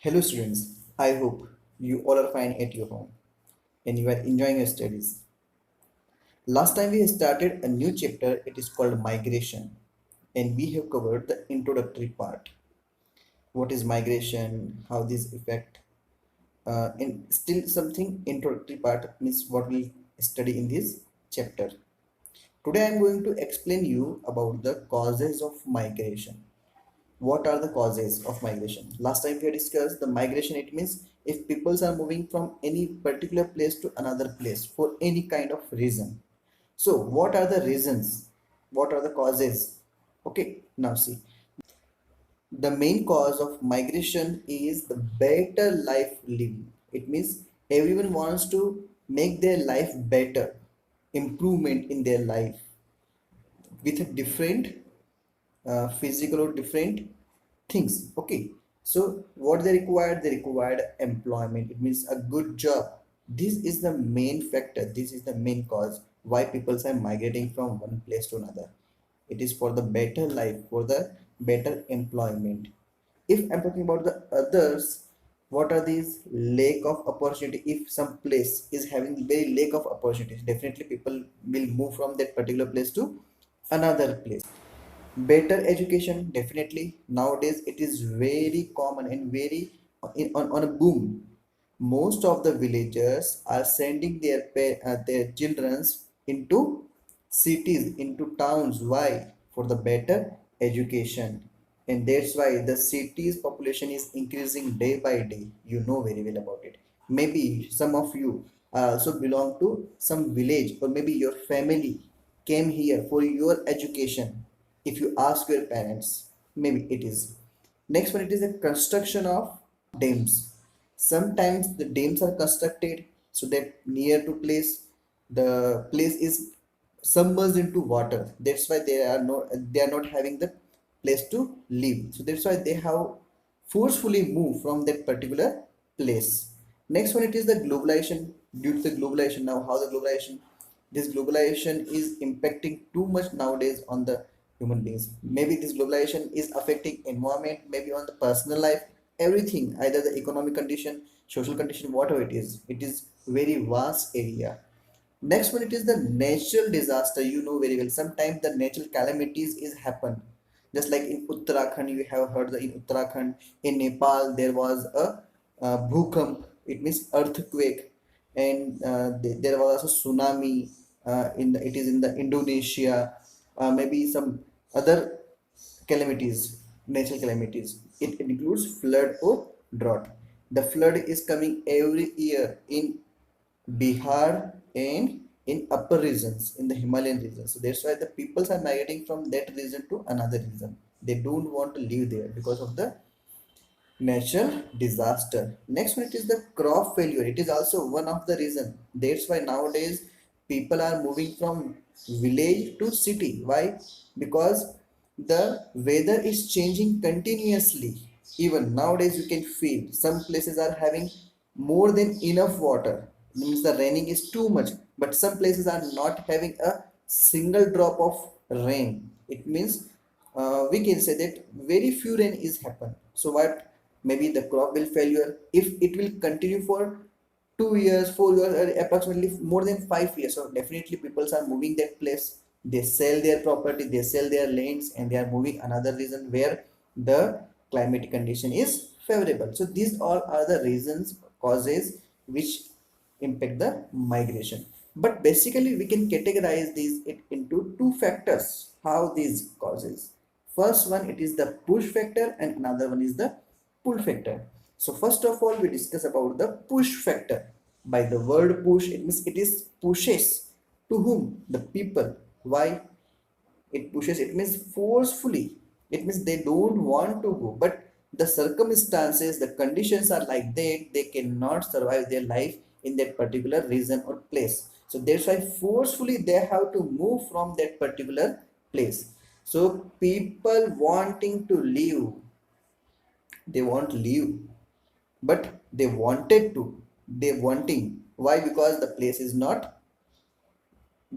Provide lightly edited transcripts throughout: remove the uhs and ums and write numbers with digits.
Hello students, I hope you all are fine at your home and you are enjoying your studies. Last time we started a new chapter, it is called migration, and we have covered the introductory part. What is migration, how this affect, and still something introductory part means what we study in this chapter. Today I am going to explain you about the causes of migration. What are the causes of migration? Last time we discussed the migration, it means if peoples are moving from any particular place to another place for any kind of reason. So what are the reasons? What are the causes? Okay, now see, the main cause of migration is the better life living. It means everyone wants to make their life better, improvement in their life with a different physical or different things. Okay, so what they required employment. It means a good job. This is the main factor, this is the main cause why people are migrating from one place to another. It is for the better life, for the better employment. If I'm talking about the others, what are these? Lack of opportunity. If some place is having very lack of opportunities, definitely people will move from that particular place to another place. Better education, definitely nowadays it is very common and very on a boom. Most of the villagers are sending their childrens into cities, into towns. Why? For the better education. And that's why the cities population is increasing day by day. You know very well about it. Maybe some of you also belong to some village, or maybe your family came here for your education. If you ask your parents, maybe it is. Next one, it is the construction of dams. Sometimes the dams are constructed so that near to place, the place is submerged into water. That's why they are not having the place to live. So that's why they have forcefully moved from that particular place. Next one, it is the globalization. Due to the globalization, now how the globalization, this globalization is impacting too much nowadays on the human beings. Maybe this globalization is affecting environment, maybe on the personal life, everything, either the economic condition, social condition, whatever it is very vast area. Next one, it is the natural disaster. You know very well, sometimes the natural calamities is happen. Just like in Uttarakhand, you have heard that in Uttarakhand, in Nepal there was a bhukamp. It means earthquake. And there was a tsunami. It is in the Indonesia. Maybe some other calamities, natural calamities. It includes flood or drought. The flood is coming every year in Bihar and in upper regions, in the Himalayan region. So that's why the peoples are migrating from that region to another region. They don't want to live there because of the natural disaster. Next one, it is the crop failure. It is also one of the reason. That's why nowadays people are moving from village to city. Why? Because the weather is changing continuously. Even nowadays you can feel some places are having more than enough water. Means the raining is too much, but some places are not having a single drop of rain. It means we can say that very few rain is happen. So what? Maybe the crop will failure if it will continue for 2 years, 4 years, or approximately more than 5 years. So definitely people are moving that place. They sell their property, they sell their lands, and they are moving another region where the climate condition is favorable. So these all are the reasons, causes which impact the migration. But basically we can categorize these into two factors. How these causes? First one, it is the push factor, and another one is the pull factor. So first of all, we discuss about the push factor. By the word push, it means it is pushes. To whom? The people. Why it pushes? It means forcefully. It means they don't want to go, but the circumstances, the conditions are like that, they cannot survive their life in that particular region or place. So that's why forcefully they have to move from that particular place. So people wanting to leave, they want to leave, but they wanted to, they wanting. Why? Because the place is not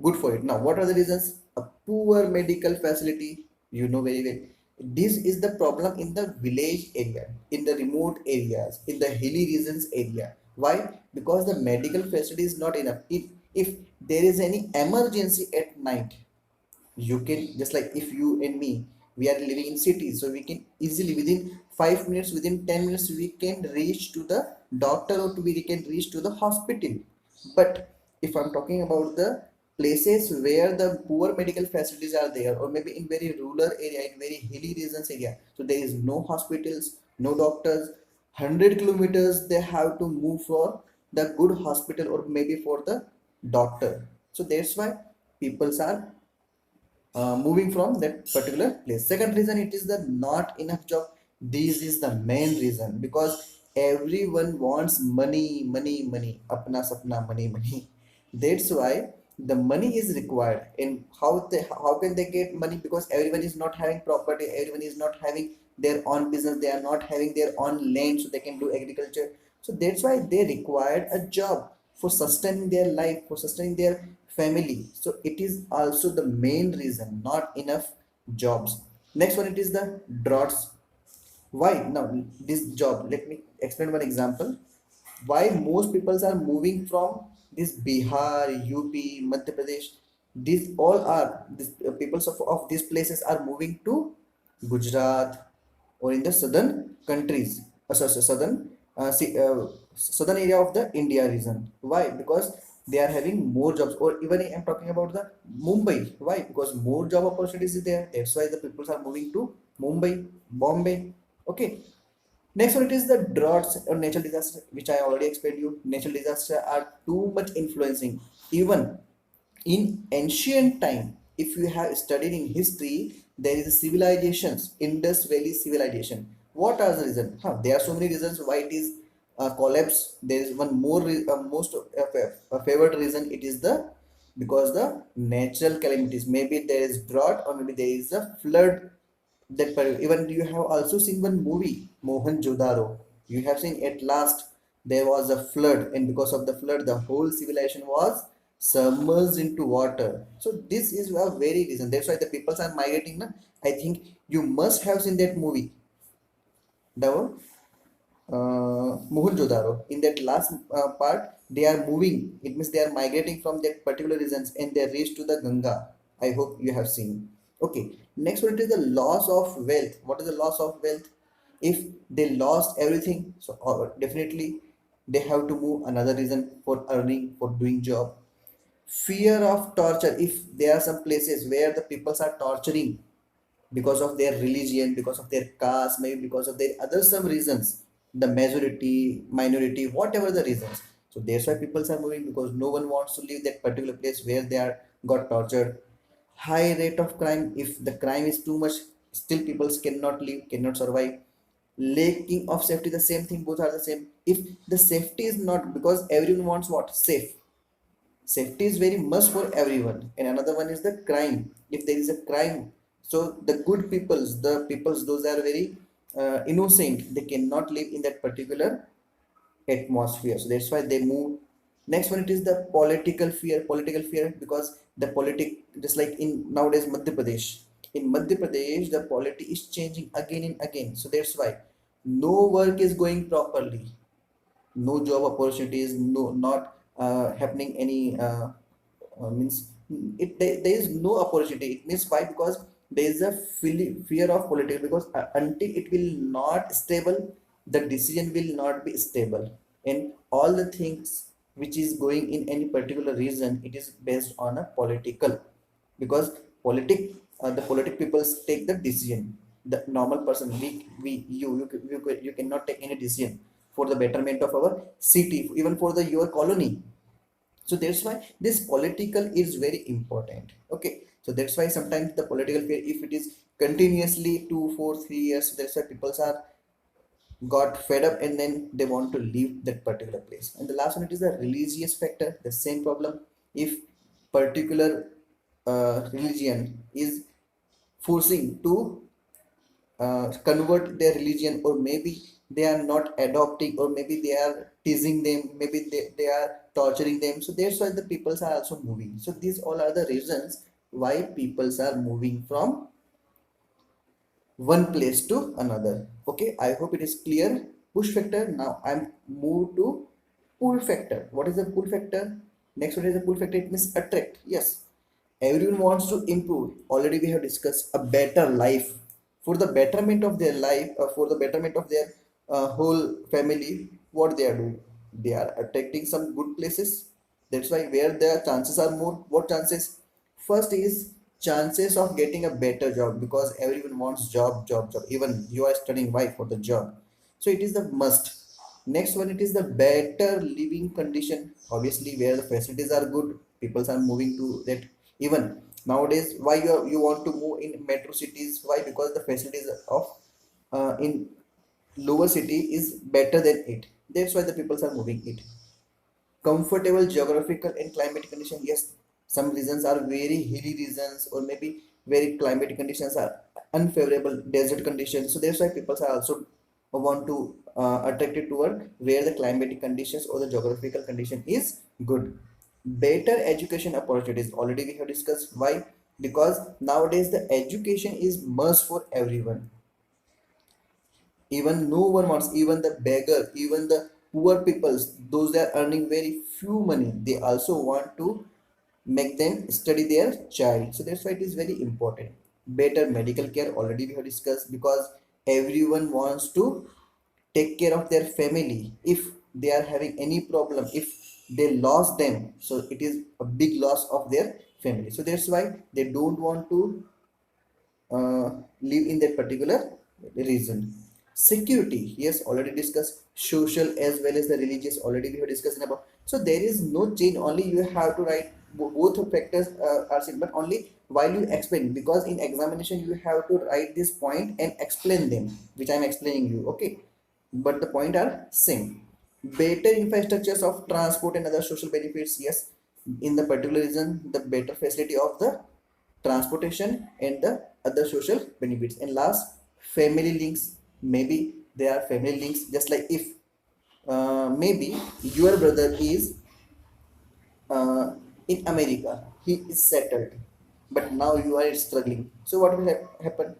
good for it. Now what are the reasons? A poor medical facility, you know very well. This is the problem in the village area, in the remote areas, in the hilly regions area. Why? Because the medical facility is not enough. If there is any emergency at night, you can, just like if you and me, we are living in cities, so we can easily within 5 minutes, within 10 minutes, we can reach to the doctor, or we can reach to the hospital. But if I'm talking about the places where the poor medical facilities are there, or maybe in very rural area, in very hilly regions area, so there is no hospitals, no doctors, 100 kilometers they have to move for the good hospital, or maybe for the doctor. So that's why people are moving from that particular place. Second reason, it is the not enough job. This is the main reason, because everyone wants money, money, money, apna sapna, money, money. That's why the money is required. And how can they get money? Because everyone is not having property, everyone is not having their own business, they are not having their own land, so they can do agriculture. So that's why they required a job for sustaining their life, for sustaining their family. So it is also the main reason, not enough jobs. Next one, it is the droughts. Why now this job, let me explain one example. Why most people are moving from this Bihar, UP, Madhya Pradesh, these all are these peoples of these places are moving to Gujarat, or in the southern countries, southern southern area of the India region. Why? Because they are having more jobs. Or even I'm talking about the Mumbai. Why? Because more job opportunities is there, that's why the people are moving to Mumbai, Bombay. Okay. Next one, it is the droughts or natural disaster, which I already explained you. Natural disasters are too much influencing. Even in ancient time, if you have studied in history, there is a civilizations, Indus Valley civilization. What are the reasons? There are so many reasons why it is collapse. There is one more, most favored reason. It is the because the natural calamities. Maybe there is drought, or maybe there is a flood. Even you have also seen one movie, Mohenjo-daro. You have seen at last there was a flood, and because of the flood, the whole civilization was submerged into water. So this is a very reason. That's why the people are migrating. Na? I think you must have seen that movie, the Mohenjo-daro. In that last part, they are moving. It means they are migrating from that particular regions, and they reach to the Ganga. I hope you have seen. Okay. Next one, it is the loss of wealth. What is the loss of wealth? If they lost everything, so definitely they have to move another reason for earning, for doing job. Fear of torture. If there are some places where the peoples are torturing because of their religion, because of their caste, maybe because of their other some reasons, the majority, minority, whatever the reasons. So that's why people are moving, because no one wants to leave that particular place where they are got tortured. High rate of crime. If the crime is too much, still people cannot live, cannot survive. Lacking of safety, the same thing, both are the same. If the safety is not, because everyone wants what? Safe. Safety is very must for everyone. And another one is the crime. If there is a crime, so the good peoples, the peoples those are very innocent, they cannot live in that particular atmosphere, so that's why they move. Next one, it is the political fear. Political fear, because the politic, just like in nowadays Madhya Pradesh, in Madhya Pradesh the polity is changing again and again. So that's why no work is going properly, no job opportunities, no, not happening any means there is no opportunity. It means why? Because there is a fear of politics, because until it will not stable, the decision will not be stable. And all the things which is going in any particular region, it is based on a political, because the politic people take the decision. The normal person, we you cannot take any decision for the betterment of our city, even for the your colony. So that's why this political is very important. Okay. So that's why sometimes the political fear, if it is continuously 2 4 3 years, that's why people are got fed up, and then they want to leave that particular place. And the last one, it is the religious factor, the same problem. If particular religion is forcing to convert their religion, or maybe they are not adopting, or maybe they are teasing them, maybe they are torturing them, so that's why the peoples are also moving. So these all are the reasons why peoples are moving from one place to another. Okay, I hope it is clear. Push factor. Now I'm moved to pull factor. What is the pull factor? Next one is the pull factor. It means attract. Yes, everyone wants to improve. Already we have discussed a better life. For the betterment of their life, for the betterment of their whole family, what they are doing, they are attracting some good places. That's why where the chances are more. What chances? First is chances of getting a better job, because everyone wants job. Even you are studying, why? For the job. So it is the must. Next one, it is the better living condition. Obviously where the facilities are good, people are moving to that. Even nowadays, why you want to move in metro cities? Why? Because the facilities of in lower city is better than it. That's why the people are moving it. Comfortable geographical and climatic condition. Yes, some regions are very hilly regions, or maybe very climatic conditions are unfavorable, desert conditions. So that's why people are also want to attracted toward where the climatic conditions or the geographical condition is good. Better education opportunities. Already we have discussed. Why? Because nowadays the education is must for everyone. Even no one wants, even the beggar, even the poor peoples, those that are earning very few money, they also want to make them study their child. So that's why it is very important. Better medical care. Already we have discussed, because everyone wants to take care of their family. If they are having any problem, if they lost them, so it is a big loss of their family. So that's why they don't want to live in that particular region. Security, yes, already discussed. Social as well as the religious, already we have discussed about. So there is no change, only you have to write both of factors are same, but only while you explain, because in examination you have to write this point and explain them, which I'm explaining you. Okay, but the point are same. Better infrastructures of transport and other social benefits. Yes, in the particular region, the better facility of the transportation and the other social benefits. And last, family links. Maybe there are family links, just like if maybe your brother is in America, he is settled, but now you are struggling. So what will happen?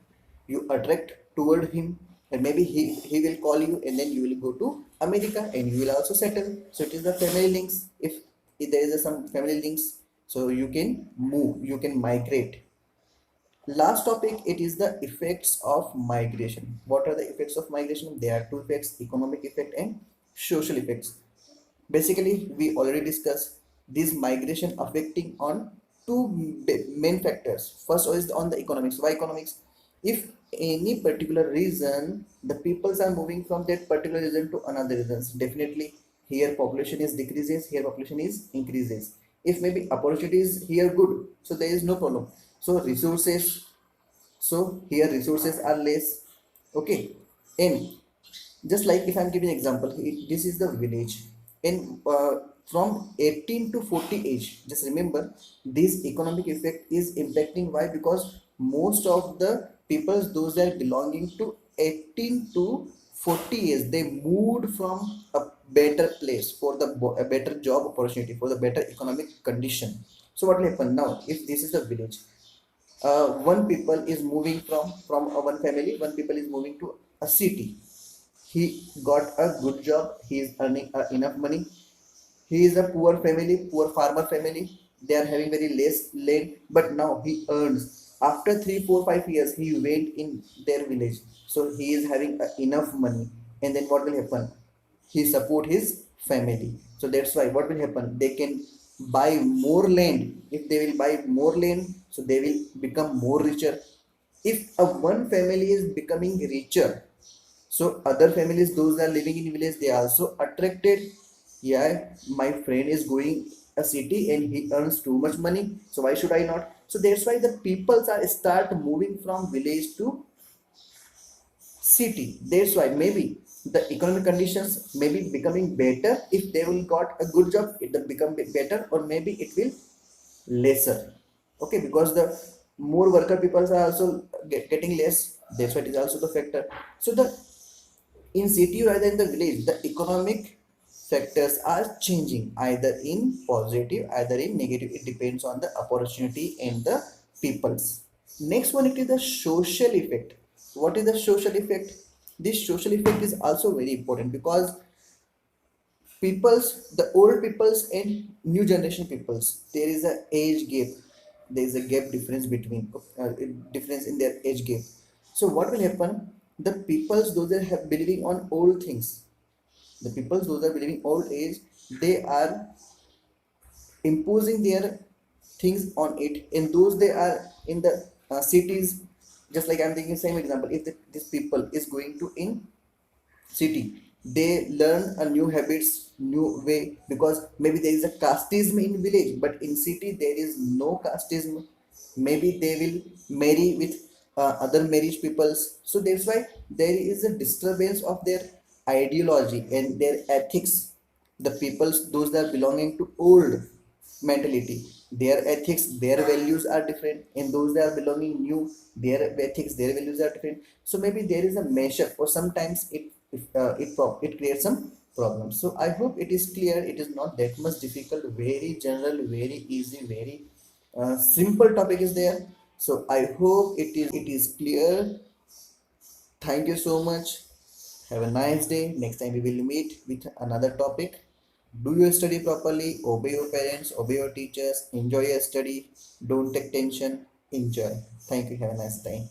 You attract toward him, and maybe he will call you, and then you will go to America and you will also settle. So it is the family links. If there is some family links, so you can move, you can migrate. Last topic, it is the effects of migration. What are the effects of migration? There are two effects: economic effect and social effects. Basically, we already discussed this migration affecting on two main factors. First is on the economics. Why economics? If any particular reason the peoples are moving from that particular region to another regions, definitely here population is decreases, here population is increases. If maybe opportunities here good, so there is no problem. So resources, so here resources are less. Okay, and just like if I'm giving example, this is the village, and from 18 to 40 age, just remember this economic effect is impacting. Why? Because most of the people, those that are belonging to 18 to 40 years, they moved from a better place for the a better job opportunity, for the better economic condition. So what will happen now if this is a village? One people is moving from one family, one people is moving to a city. He got a good job, he is earning enough money. He is a poor family, poor farmer family, they are having very less land, but now he earns. After 3 4 5 years he went in their village, so he is having enough money. And then what will happen? He support his family. So that's why what will happen, they can buy more land. If they will buy more land, so they will become more richer. If a one family is becoming richer, so other families, those that are living in village, they are also attracted. Yeah, my friend is going a city and he earns too much money, so why should I not? So that's why the peoples are start moving from village to city. That's why maybe the economic conditions may be becoming better. If they will got a good job, it will become better, or maybe it will lesser. Okay, because the more worker people are also getting less. That's why it is also the factor. So the in city rather than the village, the economic factors are changing either in positive, either in negative. It depends on the opportunity and the peoples. Next one, it is the social effect. What is the social effect? This social effect is also very important because peoples, the old peoples and new generation peoples, there is a age gap, there is a gap difference between difference in their age gap. So what will happen, the peoples those that have believing on old things, the peoples those are believing old age, they are imposing their things on it, and those they are in the cities. Just like I'm taking same example, if this people is going to in city, they learn a new habits, new way, because maybe there is a casteism in village, but in city there is no casteism. Maybe they will marry with other marriage peoples, so that's why there is a disturbance of their ideology and their ethics. The peoples those that are belonging to old mentality, their ethics, their values are different, and those that are belonging new, their ethics, their values are different. So maybe there is a measure, or sometimes it creates some problems. So I hope it is clear, it is not that much difficult, very general, very easy, very simple topic is there. So I hope it is clear. Thank you so much. Have a nice day. Next time we will meet with another topic. Do your study properly, obey your parents, obey your teachers, enjoy your study, don't take tension, enjoy. Thank you. Have a nice time.